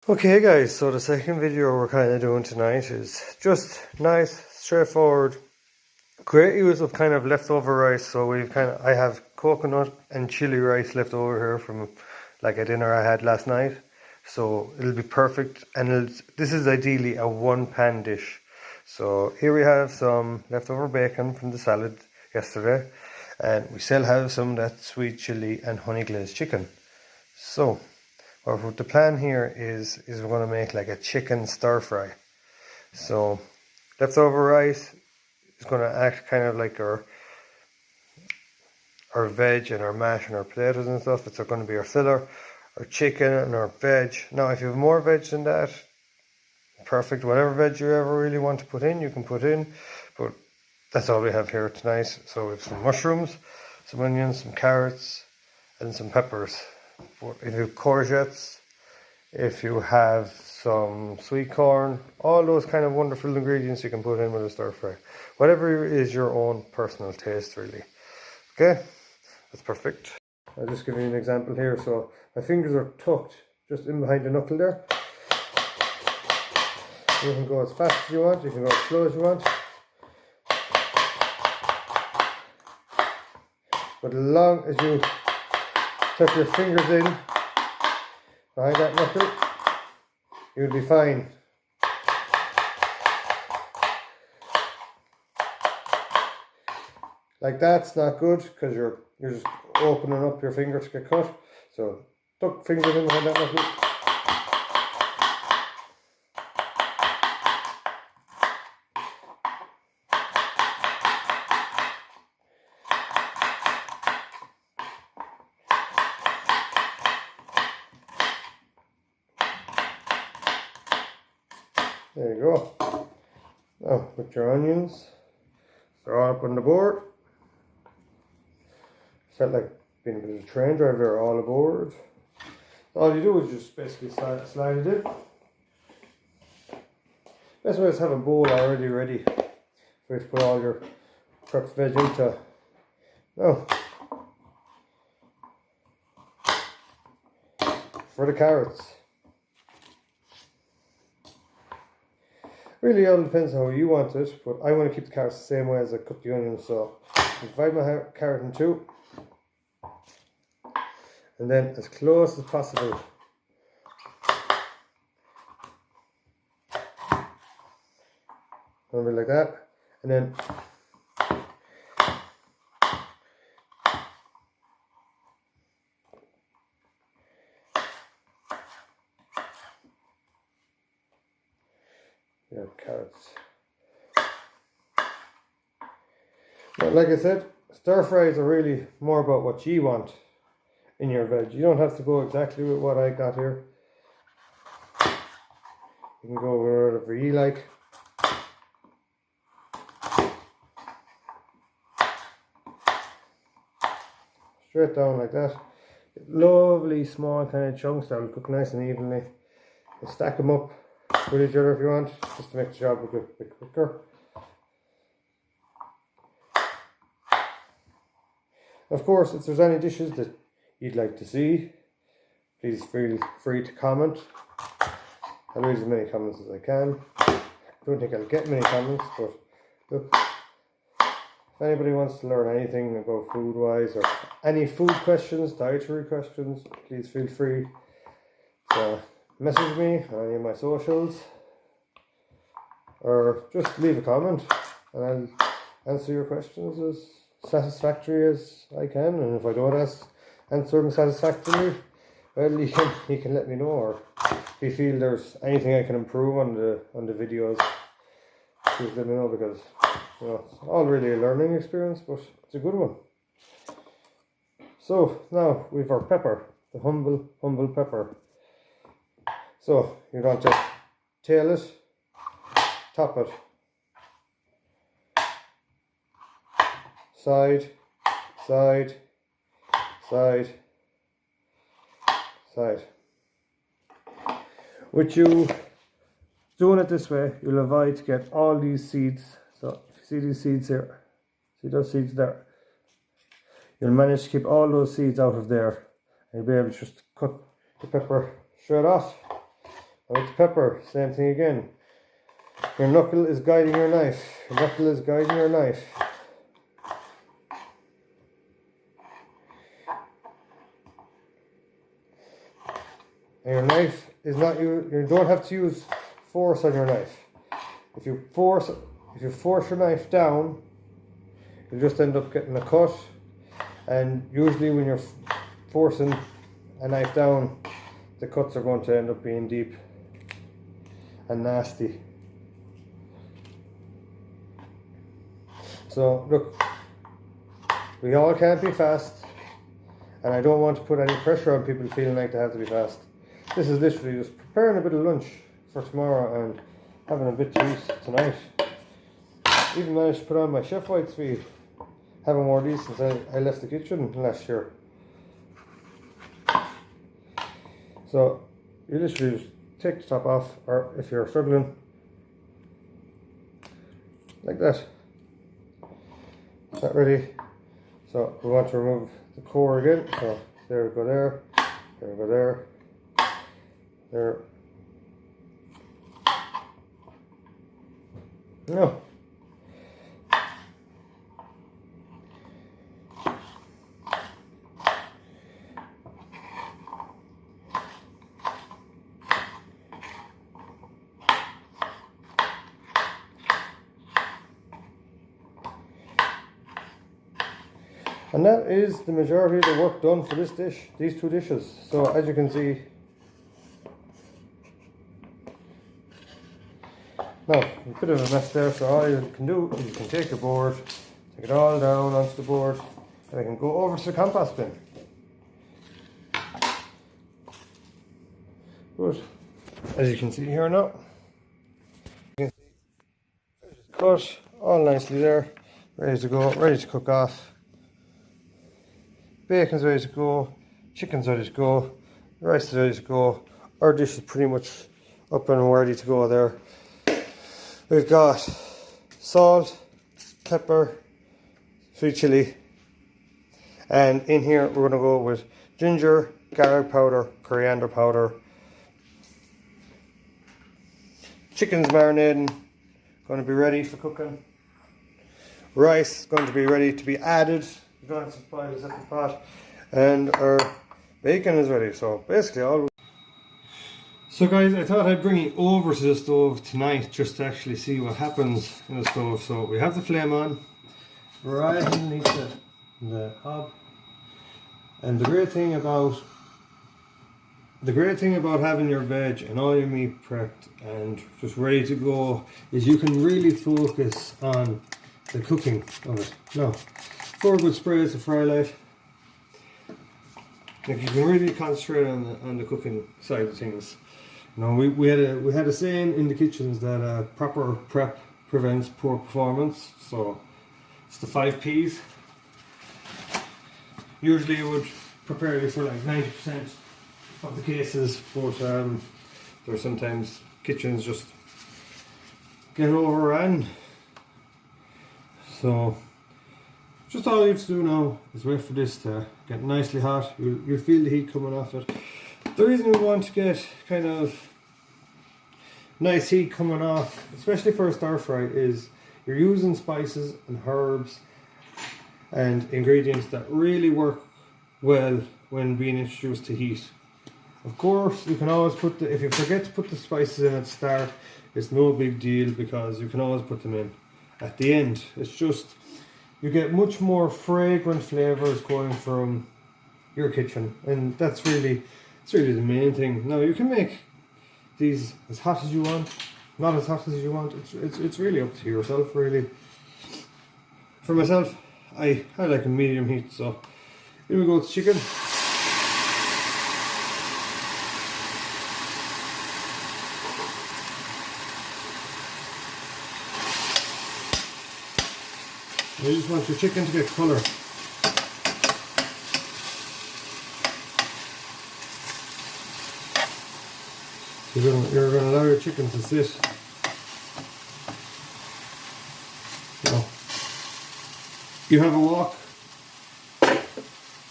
Okay guys, so the second video we're kind of doing tonight is just nice, straightforward, great use of kind of leftover rice. So I have coconut and chili rice left over here from like a dinner I had last night. So it'll be perfect, and this is ideally a one pan dish. So here we have some leftover bacon from the salad yesterday, and we still have some of that sweet chili and honey glazed chicken. So what the plan here is we're going to make like a chicken stir fry. So leftover rice is going to act kind of like our veg and our mash and our potatoes and stuff. It's going to be our filler, our chicken and our veg. Now if you have more veg than that, perfect. Whatever veg you ever really want to put in, you can put in. But that's all we have here tonight. So we have some mushrooms, some onions, some carrots and some peppers. If you have courgettes, if you have some sweet corn, all those kind of wonderful ingredients you can put in with a stir fry. Whatever is your own personal taste, really. Okay, that's perfect. I'll just give you an example here. So my fingers are tucked just in behind the knuckle there. You can go as fast as you want, you can go as slow as you want. But as long as you tuck your fingers in behind that knuckle, you'll be fine. Like that's not good because you're just opening up your finger to get cut. So tuck fingers in behind that knuckle. There you go. Now put your onions. They're all up on the board. Felt like being a bit of a train driver, all aboard. All you do is just basically slide it in. Best way is have a bowl already ready for you to put all your prepped veg into. Now, for the carrots. Really all depends on how you want it, but I want to keep the carrots the same way as I cut the onions. So I divide my carrot in two, and then as close as possible over like that, and then carrots. Now, like I said, stir fries are really more about what you want in your veg. You don't have to go exactly with what I got here. You can go with whatever you like. Straight down like that. Lovely small kind of chunks that will cook nice and evenly. You stack them up with each other if you want, just to make the job a bit quicker. Of course, if there's any dishes that you'd like to see, please feel free to comment. I'll read as many comments as I can. I don't think I'll get many comments, but look, if anybody wants to learn anything about food wise or any food questions, dietary questions, please feel free to message me on any of my socials, or just leave a comment and I'll answer your questions as satisfactory as I can. And if I don't answer them satisfactorily, well, you can let me know, or if you feel there's anything I can improve on the videos, please let me know, because it's all really a learning experience, but it's a good one. So now we've our pepper, the humble pepper. So you're going to tail it, top it, side, side, side, side. With you doing it this way, you'll avoid to get all these seeds. So if you see these seeds here, see those seeds there, you'll manage to keep all those seeds out of there, and you'll be able to just cut the pepper straight off. And with the pepper, same thing again. Your knuckle is guiding your knife. Your knuckle is guiding your knife. And your knife is not you don't have to use force on your knife. If you force your knife down, you'll just end up getting a cut. And usually when you're forcing a knife down, the cuts are going to end up being deep and nasty. So look, we all can't be fast, and I don't want to put any pressure on people feeling like they have to be fast. This is literally just preparing a bit of lunch for tomorrow and having a bit to eat tonight. Even managed to put on my Chef White's feed. Haven't worn these since I left the kitchen last year. So you literally just take the top off, or if you're struggling, like that. Not ready. So we want to remove the core again. So there we go there. There we go there. There. No. And that is the majority of the work done for this dish, these two dishes. So as you can see, now a bit of a mess there, so all you can do is you can take your board, take it all down onto the board, and I can go over to the compost bin. Good. As you can see here now, you can see cut all nicely there, ready to go, ready to cook off. Bacon's ready to go, chicken's ready to go, rice is ready to go. Our dish is pretty much up and ready to go there. We've got salt, pepper, sweet chilli, and in here we're going to go with ginger, garlic powder, coriander powder. Chicken's marinating, going to be ready for cooking. Rice is going to be ready to be added. We're going to supply the second pot, and our bacon is ready. So basically all. So guys, I thought I'd bring you over to the stove tonight just to actually see what happens in the stove. So we have the flame on right underneath the hob, and the great thing about having your veg and all your meat prepped and just ready to go is you can really focus on the cooking of it. Now, 4 good sprays of fry light. Like you can really concentrate on the cooking side of things. You know, we had a saying in the kitchens that proper prep prevents poor performance. So it's the 5 P's. Usually it would prepare you for like 90% of the cases, but there's sometimes kitchens just get overrun. So just all you have to do now is wait for this to get nicely hot. You'll feel the heat coming off it. The reason we want to get kind of nice heat coming off, especially for a stir fry, is you're using spices and herbs and ingredients that really work well when being introduced to heat. Of course, you can always put if you forget to put the spices in at the start, it's no big deal because you can always put them in at the end. It's just you get much more fragrant flavors going from your kitchen, and it's really the main thing. Now you can make these as hot as you want, not as hot as you want. It's really up to yourself, really. For myself, I like a medium heat. So here we go with chicken. You just want your chicken to get colour. You're going to allow your chicken to sit. Now, you have a wok.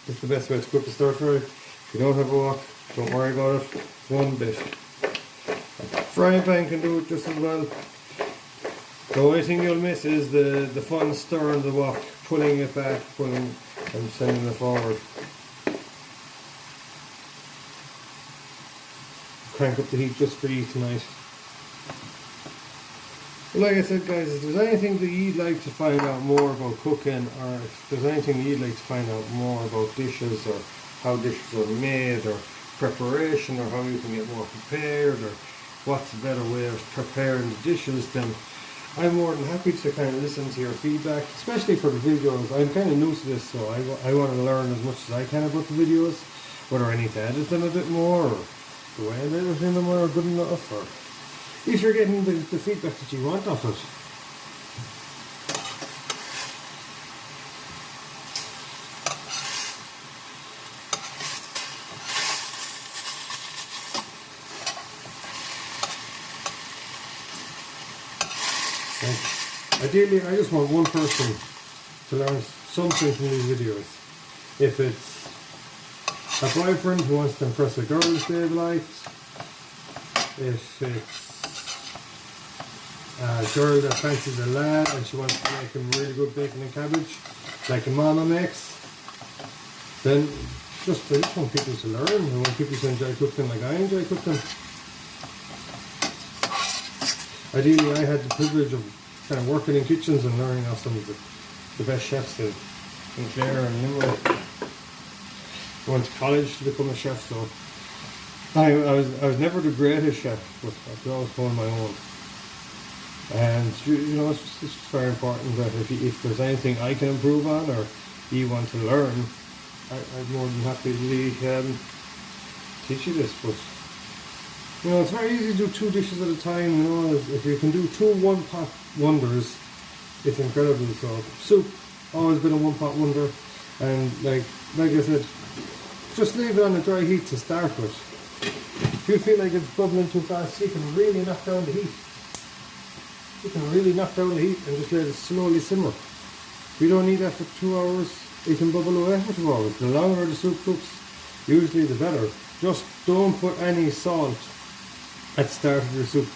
It's the best way to cook a stir fry. If you don't have a wok, don't worry about it one bit. Frying pan can do it just as well. The only thing you'll miss is the fun stirring the wok, pulling it back, pulling and sending it forward. Crank up the heat just for you tonight. But like I said, guys, if there's anything that you'd like to find out more about cooking, or if there's anything you'd like to find out more about dishes, or how dishes are made, or preparation, or how you can get more prepared, or what's a better way of preparing the dishes, then I'm more than happy to kind of listen to your feedback, especially for the videos. I'm kind of new to this, so I want to learn as much as I can about the videos, whether I need to edit them a bit more, or the way I'm editing them are good enough, or if you're getting the feedback that you want off it. Ideally, I just want one person to learn something from these videos. If it's a boyfriend who wants to impress a girl they liked, if it's a girl that fancies a lad and she wants to make him really good bacon and cabbage, like a mama makes, then I just want people to learn. I want people to enjoy cooking like I enjoy cooking. Ideally, I had the privilege of kind of working in kitchens and learning off some of the best chefs in Clare and Limerick. I went to college to become a chef, so I was never the greatest chef, but I could always hold my own. And you know, it's just very important that if there's anything I can improve on, or you want to learn, I'm more than happy to teach you this. But you know, it's very easy to do 2 dishes at a time. You know, if you can do 2 one-pot wonders, it's incredible. So soup, always been a one-pot wonder, and like I said, just leave it on a dry heat to start with. If you feel like it's bubbling too fast, you can really knock down the heat. You can really knock down the heat and just let it slowly simmer. You don't need that for 2 hours. It can bubble away for 2 hours. The longer the soup cooks, usually the better. Just don't put any salt at the start of your soup.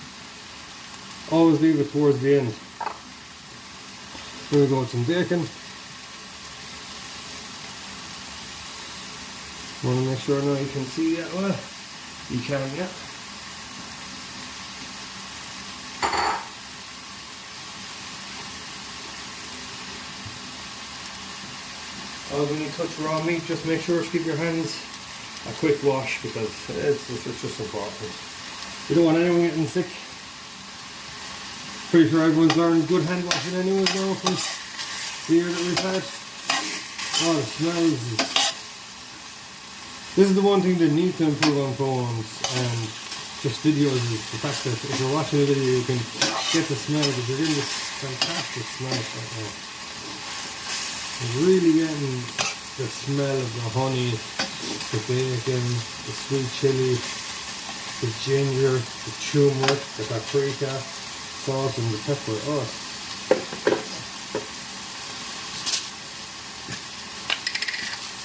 Always leave it towards the end. Here we go with some bacon. Want to make sure now you can see that well. You can, yeah. When you touch raw meat, just make sure to give your hands a quick wash, because it's just important. You don't want anyone getting sick. Pretty sure everyone's learned good hand washing anyways now from the year that we've had. Oh, the smells. This is the one thing that needs to improve on phones and just videos, is the fact that if you're watching a video you can get the smell, because you're getting this fantastic smell right now. You're really getting the smell of the honey, the bacon, the sweet chili, the ginger, the turmeric, the paprika, salt and the pepper. Oh.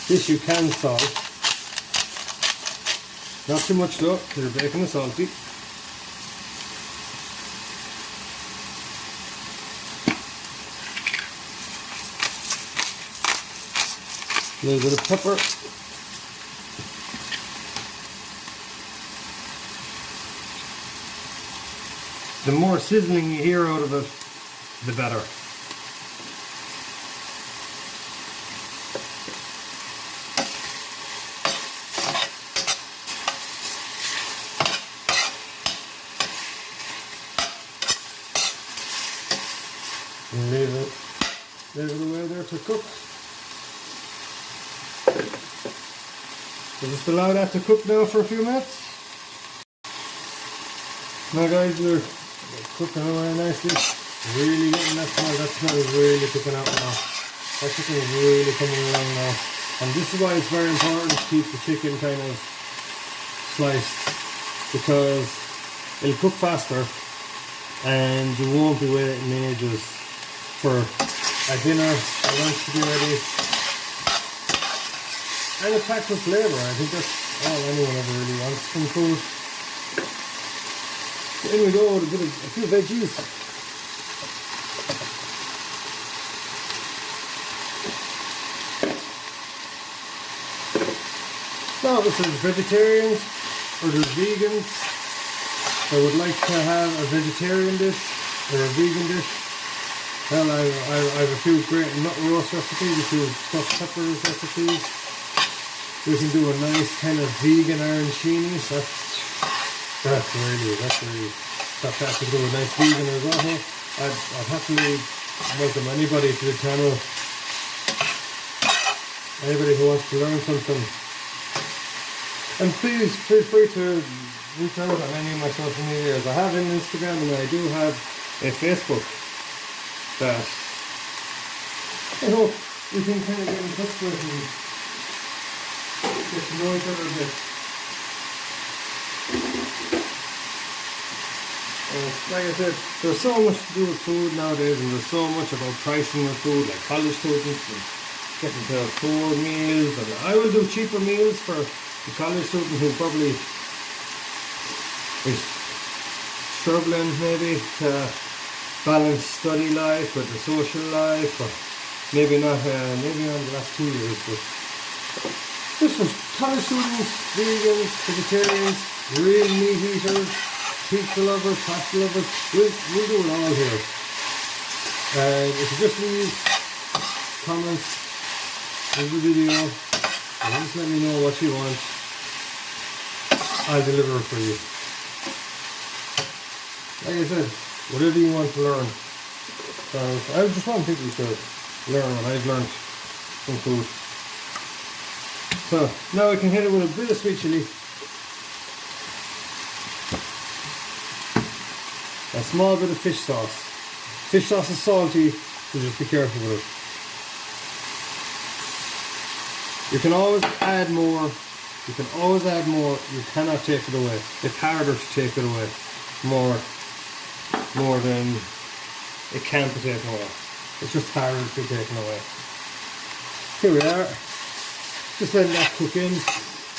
This you can salt. Not too much though, because your bacon is salty. A little bit of pepper. The more sizzling you hear out of it, the better. And leave it away there to cook. So just allow that to cook now for a few minutes. Now guys, we're cooking away nicely. Really getting that smell. That smell is really cooking out now. That chicken is really coming along now. And this is why it's very important to keep the chicken kind of sliced, because it'll cook faster and you won't be waiting ages for a dinner or lunch to be ready. And it's packed with flavour. I think that's all anyone ever really wants from food. In we go with a few veggies. Now, if there's vegetarians or there's vegans that would like to have a vegetarian dish or a vegan dish, well, I have a few great nut roast recipes, a few stuffed peppers recipes. We can do a nice kind of vegan arancini. That's really fantastic. Do a nice vegan risotto. I'd happily welcome anybody to the channel. Anybody who wants to learn something. And please feel free to reach out on any of my social medias. I have an Instagram and I do have a Facebook that I hope we can kind of get in touch with and get to know each other a bit. Like I said, there's so much to do with food nowadays, and there's so much about pricing of food, like college students and getting to afford meals. And I will do cheaper meals for the college student who probably is struggling maybe to balance study life with the social life, or maybe not, maybe not the last 2 years, but just for college students, vegans, vegetarians, real meat eaters, pizza lovers, pasta lovers, we'll do it all here. And if you just leave comments in the video, and just let me know what you want, I'll deliver it for you. Like I said, whatever you want to learn. I just want people to learn what I've learned from food. So now I can hit it with a bit of sweet chili. A small bit of fish sauce. Fish sauce is salty, so just be careful with it. You can always add more. You can always add more. You cannot take it away. It's harder to take it away. More than it can be taken away. It's just harder to be taken away. Here we are. Just letting that cook in.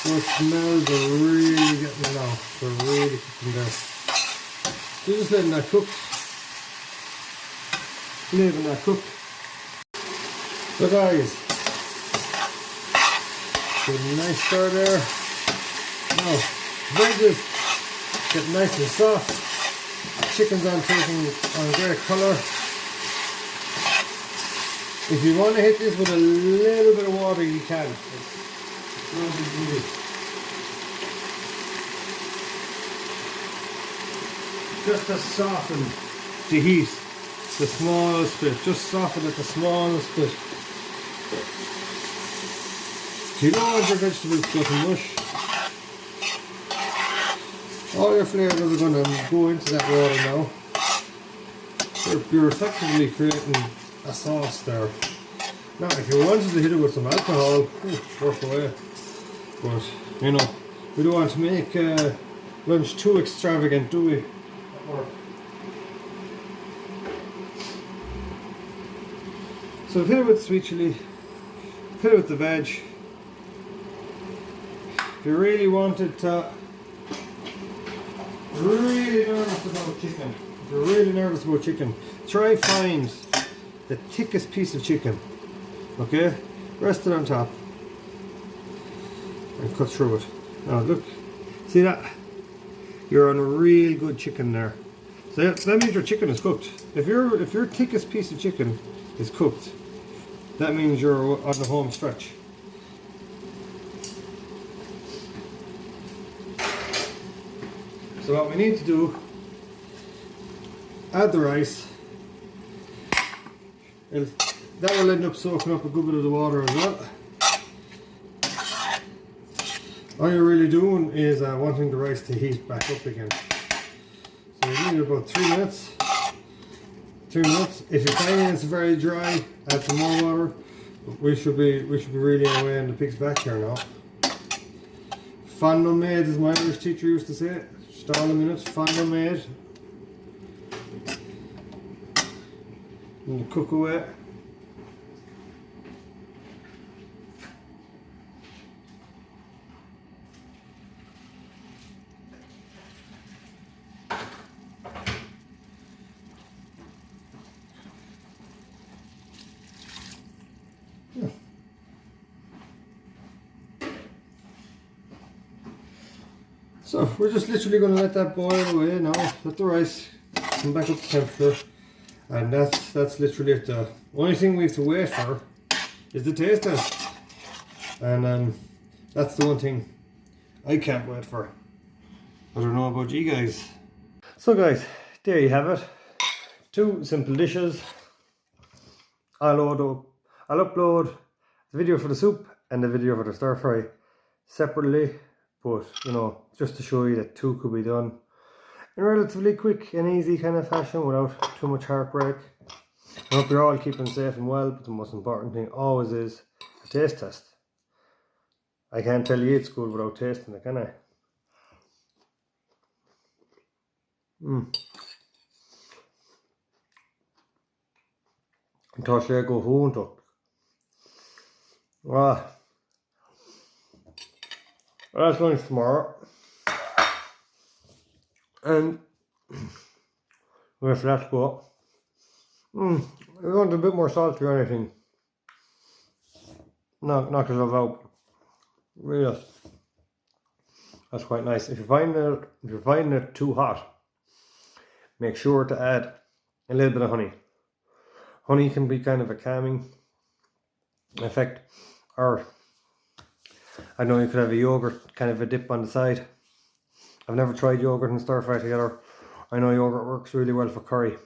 Those smells are really getting it out. They're really cooking there. So just letting that cook. Leaving that cook. So guys, give it a nice stir there. Now, veggies get nice and soft. Chicken's on taking on a great colour. If you want to hit this with a little bit of water, you can. It's not easy. Just to soften the heat, the smallest bit. Just soften it the smallest bit. You don't want your vegetables to go to mush. All your flavours are going to go into that water now. You're effectively creating a sauce there. Now, if you wanted to hit it with some alcohol, work away. But, you know, we don't want to make lunch too extravagant, do we? So hit it with sweet chili, hit it with the veg. If you really wanted to, really nervous about chicken, if you're really nervous about chicken, try find the thickest piece of chicken, okay? Rest it on top and cut through it. Now look, see that? You're on a real good chicken there. So that means your chicken is cooked. If your thickest piece of chicken is cooked, that means you're on the home stretch. So what we need to do, add the rice. That will end up soaking up a good bit of the water as well. All you're really doing is wanting the rice to heat back up again. So you need about 3 minutes. 3 minutes. If you're finding it's very dry, add some more water. But we should be really away in the pig's back here now. Fondle made, as my Irish teacher used to say. Just all a minute, fondle made. And cook away. So we're just literally going to let that boil away now. Let the rice come back up to temperature, and that's literally it. The only thing we have to wait for is the taste test, and that's the one thing I can't wait for. I don't know about you guys. So guys, there you have it. 2 simple dishes. I'll upload the video for the soup and the video for the stir fry separately, but you know, just to show you that 2 could be done in a relatively quick and easy kind of fashion without too much heartbreak. I hope you're all keeping safe and well, but the most important thing always is a taste test. I can't tell you it's good without tasting it, can I? Tá sé go húntacht. That's lunch tomorrow. And if let's go. We want a bit more salty or anything. Knock yourself out. Really. That's quite nice. If you're finding it too hot, make sure to add a little bit of honey. Honey can be kind of a calming effect, or I know you could have a yogurt, kind of a dip on the side. I've never tried yogurt and stir fry together. I know yogurt works really well for curry.